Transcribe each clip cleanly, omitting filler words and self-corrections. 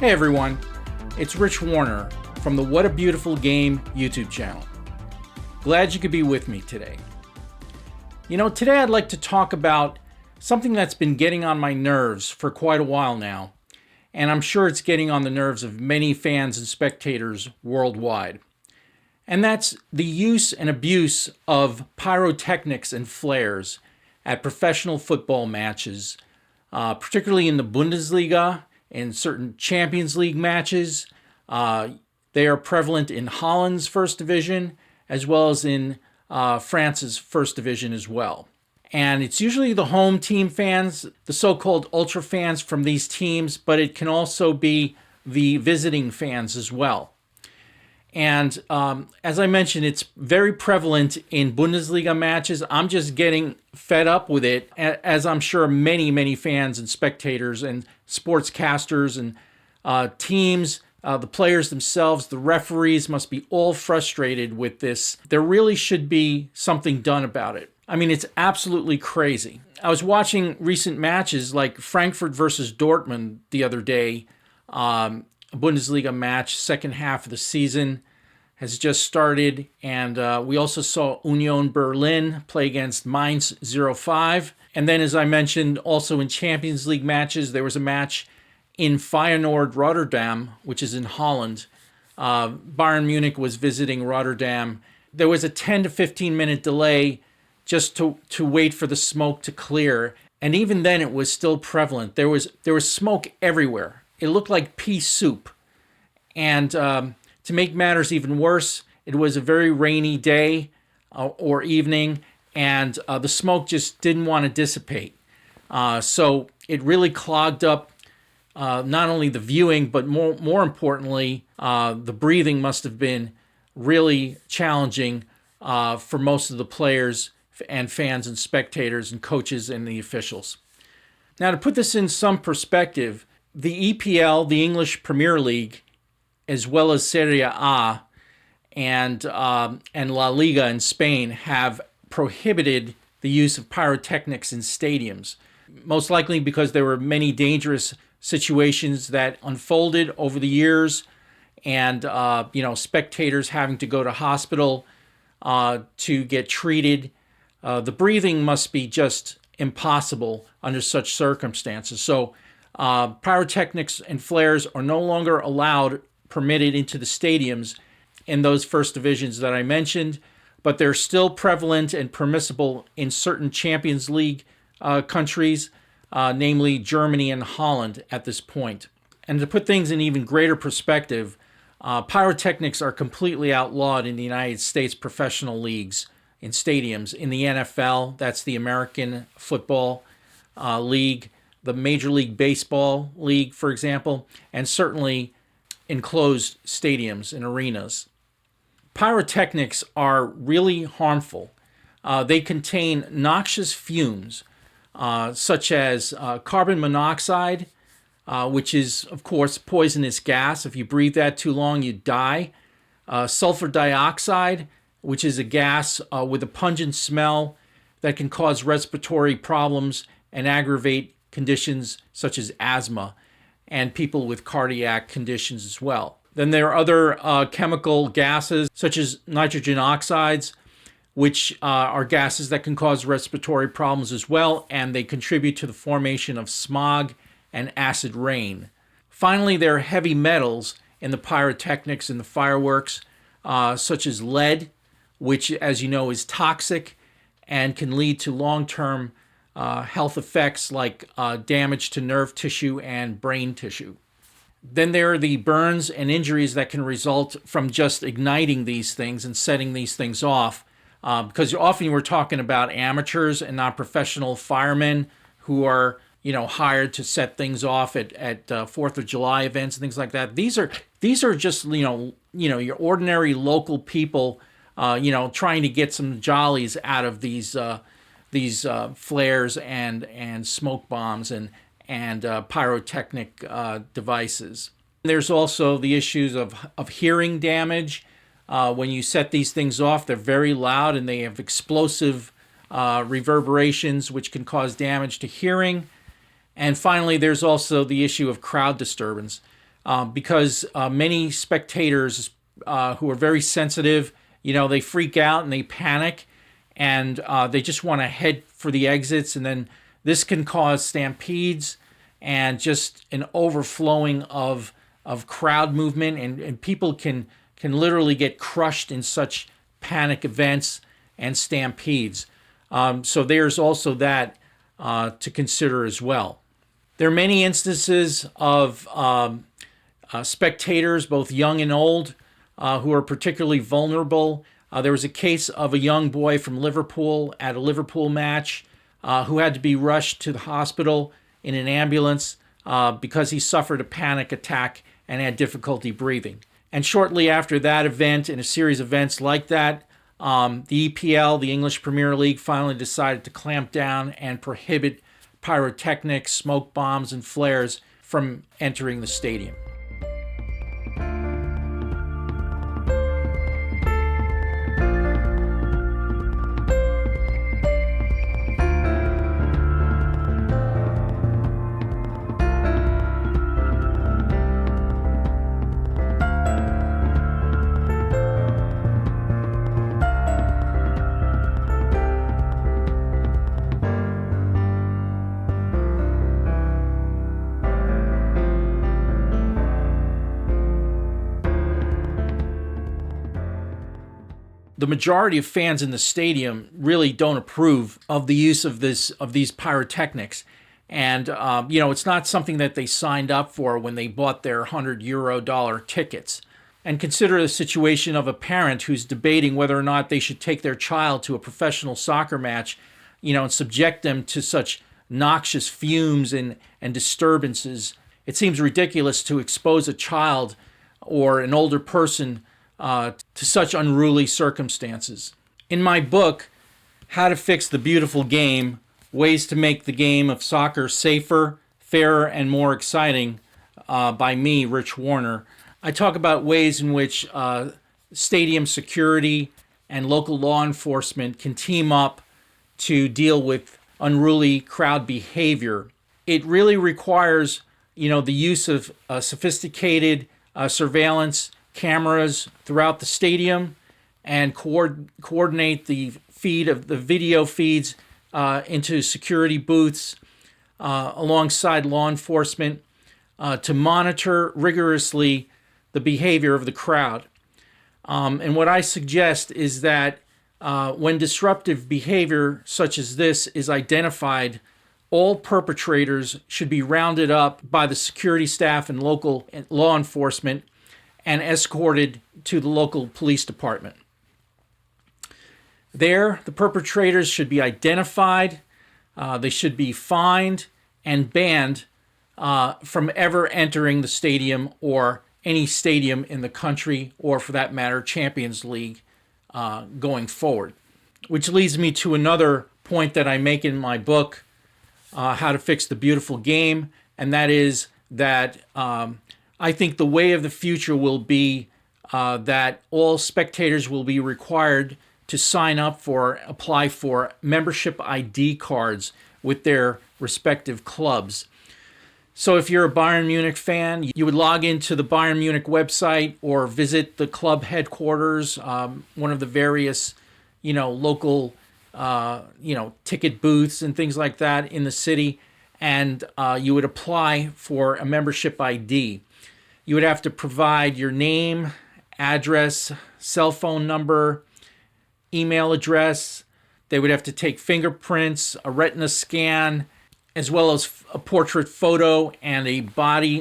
Hey everyone, it's Rich Warner from the What a Beautiful Game YouTube channel. Glad you could be with me today. Today I'd like to talk about something that's been getting on my nerves for quite a while now, and I'm sure it's getting on the nerves of many fans and spectators worldwide. And that's the use and abuse of pyrotechnics and flares at professional football matches, particularly in the Bundesliga and certain Champions League matches. They are prevalent in Holland's first division as well as in France's first division as well. And it's usually the home team fans, the so-called ultra fans from these teams, but it can also be the visiting fans as well. And as I mentioned, it's very prevalent in Bundesliga matches. I'm just getting fed up with it, as I'm sure many fans and spectators and sportscasters and teams, the players themselves, the referees must be all frustrated with this. There really should be something done about it. I mean, it's absolutely crazy. I was watching recent matches like Frankfurt versus Dortmund the other day. A Bundesliga match, second half of the season has just started, and we also saw Union Berlin play against Mainz 05. And then, as I mentioned, also in Champions League matches, there was a match in Feyenoord Rotterdam, which is in Holland. Bayern Munich was visiting Rotterdam. There was a 10 to 15 minute delay just to wait for the smoke to clear, and even then it was still prevalent. There was smoke everywhere. It looked like pea soup. And to make matters even worse, it was a very rainy day or evening, and the smoke just didn't want to dissipate. So it really clogged up not only the viewing, but more importantly, the breathing must have been really challenging for most of the players and fans and spectators and coaches and the officials. Now, to put this in some perspective, the EPL, the English Premier League, as well as Serie A and La Liga in Spain, have prohibited the use of pyrotechnics in stadiums, most likely because there were many dangerous situations that unfolded over the years, and spectators having to go to hospital to get treated. The breathing must be just impossible under such circumstances. So pyrotechnics and flares are no longer permitted into the stadiums in those first divisions that I mentioned, but they're still prevalent and permissible in certain Champions League countries, namely Germany and Holland at this point. And to put things in even greater perspective, pyrotechnics are completely outlawed in the United States professional leagues, in stadiums. In the NFL, that's the American Football League, the Major League Baseball League, for example, and certainly enclosed stadiums and arenas. Pyrotechnics are really harmful. They contain noxious fumes, such as carbon monoxide, which is, of course, poisonous gas. If you breathe that too long, you die. Sulfur dioxide, which is a gas with a pungent smell that can cause respiratory problems and aggravate conditions such as asthma and people with cardiac conditions as well. Then there are other chemical gases such as nitrogen oxides, which are gases that can cause respiratory problems as well, and they contribute to the formation of smog and acid rain. Finally, there are heavy metals in the pyrotechnics and the fireworks, such as lead, which, as you know, is toxic and can lead to long-term health effects like damage to nerve tissue and brain tissue. Then there are the burns and injuries that can result from just igniting these things and setting these things off, because often we're talking about amateurs and not professional firemen who are hired to set things off at 4th of July events and things like that. These are just your ordinary local people trying to get some jollies out of these flares and smoke bombs and pyrotechnic devices. There's also the issues of hearing damage. When you set these things off, they're very loud and they have explosive reverberations, which can cause damage to hearing. And finally, there's also the issue of crowd disturbance. because many spectators who are very sensitive, they freak out and they panic, and they just want to head for the exits, and then this can cause stampedes and just an overflowing of crowd movement, and people can literally get crushed in such panic events and stampedes. So there's also that to consider as well. There are many instances of spectators, both young and old, who are particularly vulnerable. There was a case of a young boy from Liverpool at a Liverpool match who had to be rushed to the hospital in an ambulance because he suffered a panic attack and had difficulty breathing. And shortly after that event, in a series of events like that, the EPL, the English Premier League, finally decided to clamp down and prohibit pyrotechnics, smoke bombs, and flares from entering the stadium. The majority of fans in the stadium really don't approve of the use of these pyrotechnics, and it's not something that they signed up for when they bought their $100 tickets. And consider the situation of a parent who's debating whether or not they should take their child to a professional soccer match, and subject them to such noxious fumes and disturbances. It seems ridiculous to expose a child or an older person to such unruly circumstances. In my book, How to Fix the Beautiful Game, Ways to Make the Game of Soccer Safer, Fairer, and More Exciting, by me, Rich Warner, I talk about ways in which stadium security and local law enforcement can team up to deal with unruly crowd behavior. It really requires, the use of sophisticated surveillance cameras throughout the stadium, and coordinate the feed of the video feeds into security booths alongside law enforcement to monitor rigorously the behavior of the crowd. And what I suggest is that when disruptive behavior such as this is identified, all perpetrators should be rounded up by the security staff and local law enforcement and escorted to the local police department. There, the perpetrators should be identified, they should be fined and banned from ever entering the stadium or any stadium in the country, or for that matter, Champions League going forward. Which leads me to another point that I make in my book, How to Fix the Beautiful Game, and that is that I think the way of the future will be that all spectators will be required to apply for membership ID cards with their respective clubs. So if you're a Bayern Munich fan, you would log into the Bayern Munich website or visit the club headquarters, one of the various, local, ticket booths and things like that in the city, and you would apply for a membership ID. You would have to provide your name, address, cell phone number, email address. They would have to take fingerprints, a retina scan, as well as a portrait photo and a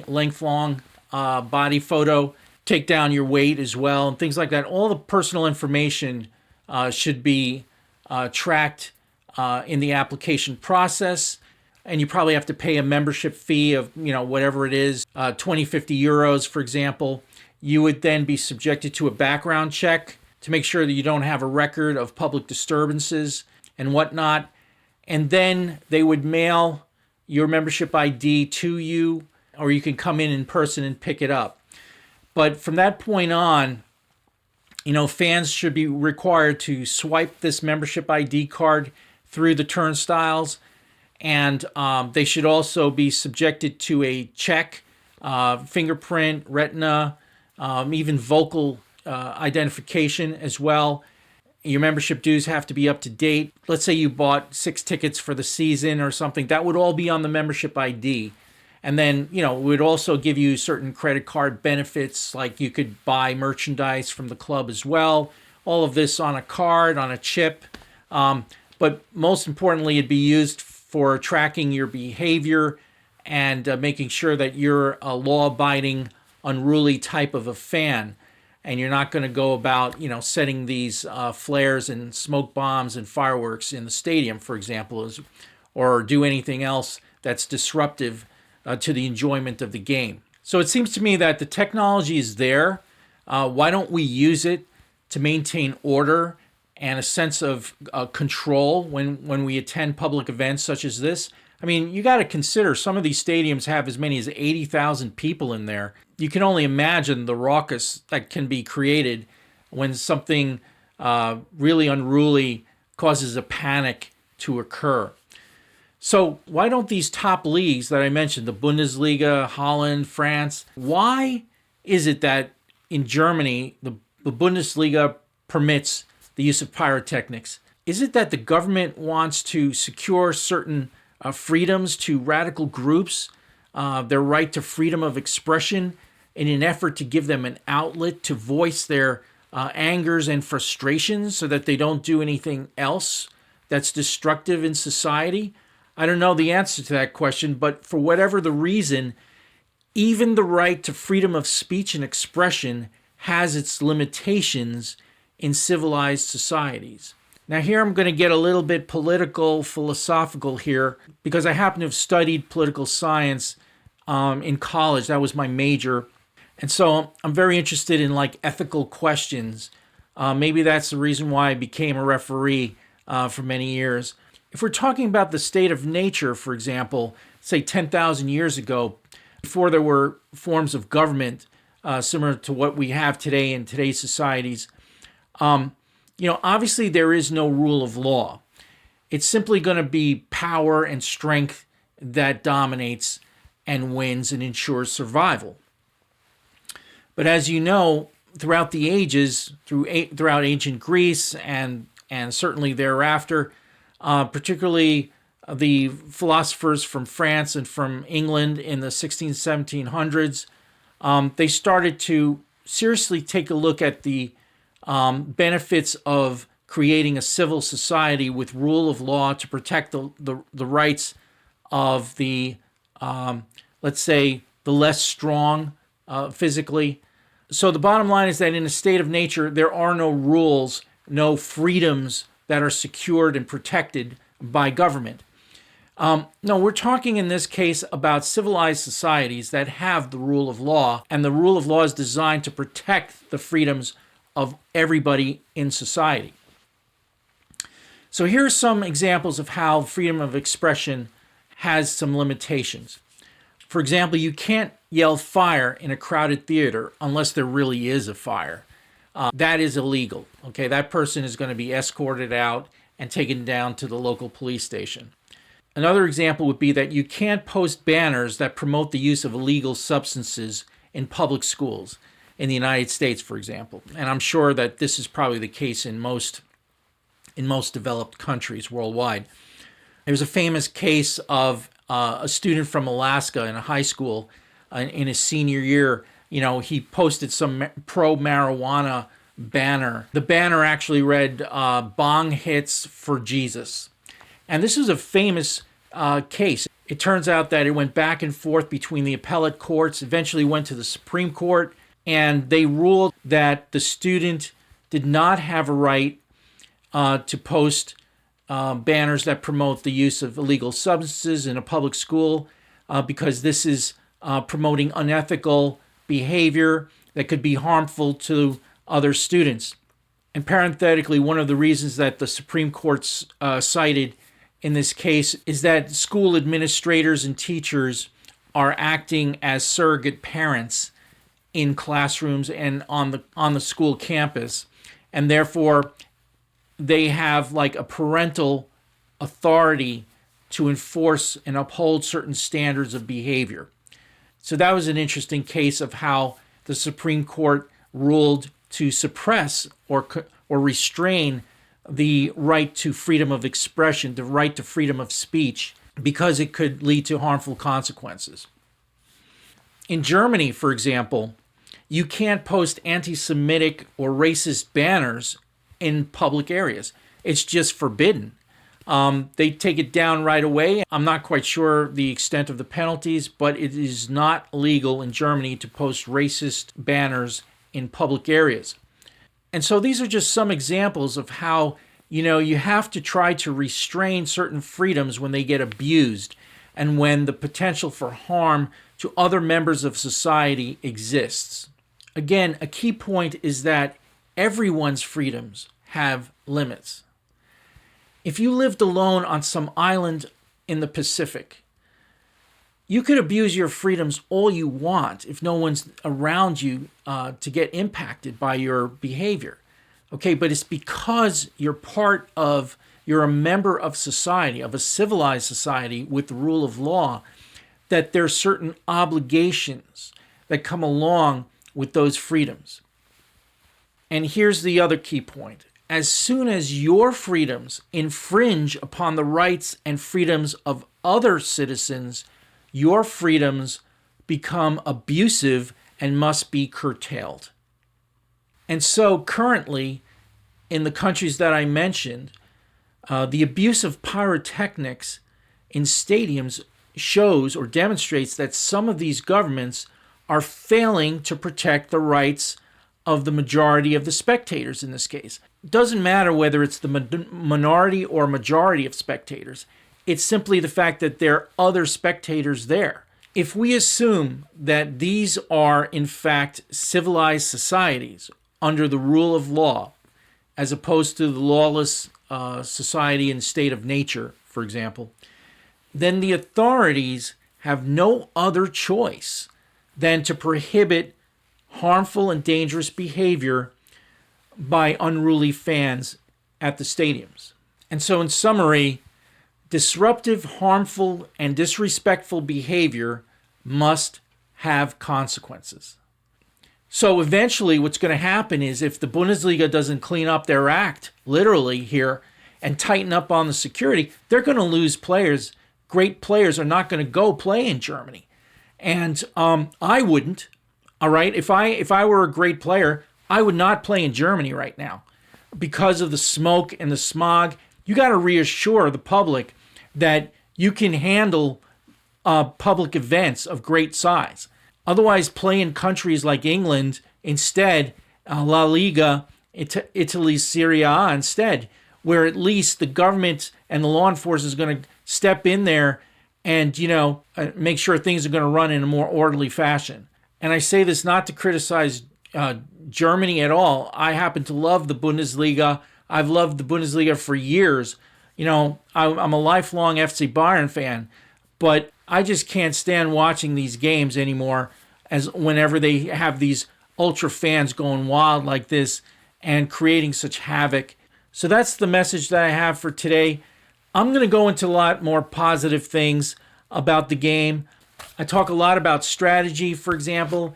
length-long body photo. Take down your weight as well, and things like that. All the personal information should be tracked in the application process. And you probably have to pay a membership fee of, whatever it is, 20, 50 euros, for example. You would then be subjected to a background check to make sure that you don't have a record of public disturbances and whatnot. And then they would mail your membership ID to you, or you can come in person and pick it up. But from that point on, fans should be required to swipe this membership ID card through the turnstiles. And they should also be subjected to a check fingerprint, retina, even vocal identification as well. Your membership dues have to be up to date. Let's say you bought 6 tickets for the season or something. That would all be on the membership ID. And then, it would also give you certain credit card benefits, like you could buy merchandise from the club as well. All of this on a card, on a chip. But most importantly, it'd be used for tracking your behavior and making sure that you're a law-abiding, unruly type of a fan. And you're not going to go about, setting these flares and smoke bombs and fireworks in the stadium, for example, or do anything else that's disruptive to the enjoyment of the game. So it seems to me that the technology is there. Why don't we use it to maintain order and a sense of control when we attend public events such as this? I mean, you got to consider some of these stadiums have as many as 80,000 people in there. You can only imagine the raucous that can be created when something really unruly causes a panic to occur. So why don't these top leagues that I mentioned, the Bundesliga, Holland, France, why is it that in Germany, the Bundesliga permits the use of pyrotechnics? Is it that the government wants to secure certain freedoms to radical groups, their right to freedom of expression, in an effort to give them an outlet to voice their angers and frustrations so that they don't do anything else that's destructive in society? I don't know the answer to that question, but for whatever the reason, even the right to freedom of speech and expression has its limitations in civilized societies. Now here I'm going to get a little bit political, philosophical here, because I happen to have studied political science in college. That was my major. And so I'm very interested in ethical questions. Maybe that's the reason why I became a referee for many years. If we're talking about the state of nature, for example, say 10,000 years ago, before there were forms of government similar to what we have today in today's societies, obviously there is no rule of law. It's simply going to be power and strength that dominates and wins and ensures survival. But as you know, throughout the ages, throughout ancient Greece and certainly thereafter, particularly the philosophers from France and from England in the 1700s, they started to seriously take a look at the benefits of creating a civil society with rule of law to protect the rights of the, let's say, the less strong physically. So the bottom line is that in a state of nature, there are no rules, no freedoms that are secured and protected by government. No, we're talking in this case about civilized societies that have the rule of law, and the rule of law is designed to protect the freedoms of everybody in society. So here are some examples of how freedom of expression has some limitations. For example, you can't yell fire in a crowded theater unless there really is a fire. That is illegal. Okay, that person is going to be escorted out and taken down to the local police station. Another example would be that you can't post banners that promote the use of illegal substances in public schools in the United States, for example. And I'm sure that this is probably the case in most developed countries worldwide. There's a famous case of a student from Alaska in a high school in his senior year. He posted some pro-marijuana banner. The banner actually read, "Bong hits for Jesus." And this is a famous case. It turns out that it went back and forth between the appellate courts, eventually went to the Supreme Court, and they ruled that the student did not have a right to post banners that promote the use of illegal substances in a public school because this is promoting unethical behavior that could be harmful to other students. And parenthetically, one of the reasons that the Supreme Court cited in this case is that school administrators and teachers are acting as surrogate parents in classrooms and on the school campus, and therefore they have a parental authority to enforce and uphold certain standards of behavior. So that was an interesting case of how the Supreme Court ruled to suppress or restrain the right to freedom of expression, the right to freedom of speech, because it could lead to harmful consequences. In Germany, for example, you can't post anti-Semitic or racist banners in public areas. It's just forbidden. They take it down right away. I'm not quite sure the extent of the penalties, but it is not legal in Germany to post racist banners in public areas. And so these are just some examples of how, you have to try to restrain certain freedoms when they get abused and when the potential for harm to other members of society exists. Again, a key point is that everyone's freedoms have limits. If you lived alone on some island in the Pacific, you could abuse your freedoms all you want if no one's around you to get impacted by your behavior. Okay, but it's because you're a member of society, of a civilized society with the rule of law, that there are certain obligations that come along with those freedoms. And here's the other key point. As soon as your freedoms infringe upon the rights and freedoms of other citizens, your freedoms become abusive and must be curtailed. And so currently, in the countries that I mentioned, the abuse of pyrotechnics in stadiums shows or demonstrates that some of these governments are failing to protect the rights of the majority of the spectators in this case. It doesn't matter whether it's the minority or majority of spectators. It's simply the fact that there are other spectators there. If we assume that these are, in fact, civilized societies under the rule of law, as opposed to the lawless society and state of nature, for example, then the authorities have no other choice than to prohibit harmful and dangerous behavior by unruly fans at the stadiums. And so, in summary, disruptive, harmful, and disrespectful behavior must have consequences. So eventually what's going to happen is if the Bundesliga doesn't clean up their act, literally here, and tighten up on the security, they're going to lose players. Great players are not going to go play in Germany. And I wouldn't, all right? If I were a great player, I would not play in Germany right now because of the smoke and the smog. You got to reassure the public that you can handle public events of great size. Otherwise, play in countries like England instead, La Liga, Italy, Serie A instead, where at least the government and the law enforcement is going to step in there and, make sure things are going to run in a more orderly fashion. And I say this not to criticize Germany at all. I happen to love the Bundesliga. I've loved the Bundesliga for years. I'm a lifelong FC Bayern fan, but I just can't stand watching these games anymore as whenever they have these ultra fans going wild like this and creating such havoc. So that's the message that I have for today. I'm going to go into a lot more positive things about the game. I talk a lot about strategy, for example,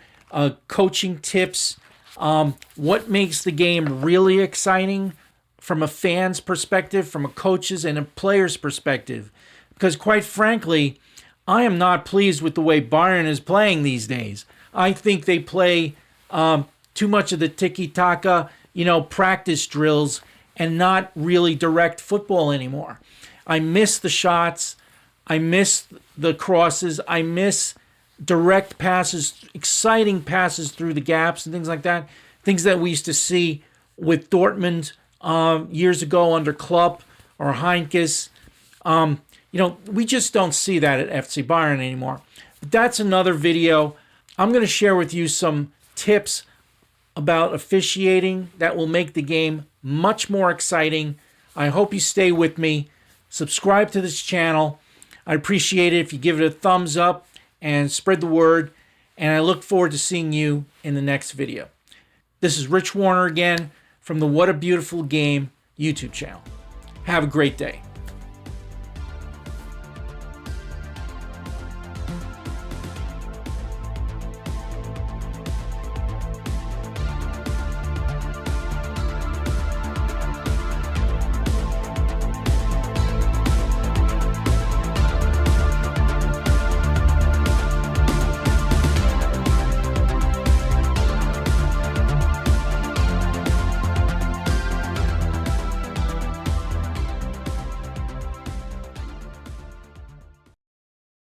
coaching tips, what makes the game really exciting from a fan's perspective, from a coach's and a player's perspective. Because quite frankly, I am not pleased with the way Bayern is playing these days. I think they play too much of the tiki-taka, practice drills and not really direct football anymore. I miss the shots. I miss the crosses. I miss direct passes, exciting passes through the gaps and things like that. Things that we used to see with Dortmund years ago under Klopp or Heinkes. We just don't see that at FC Bayern anymore. But that's another video. I'm going to share with you some tips about officiating that will make the game much more exciting. I hope you stay with me. Subscribe to this channel. I'd appreciate it if you give it a thumbs up and spread the word. And I look forward to seeing you in the next video. This is Rich Warner again from the What a Beautiful Game YouTube channel. Have a great day.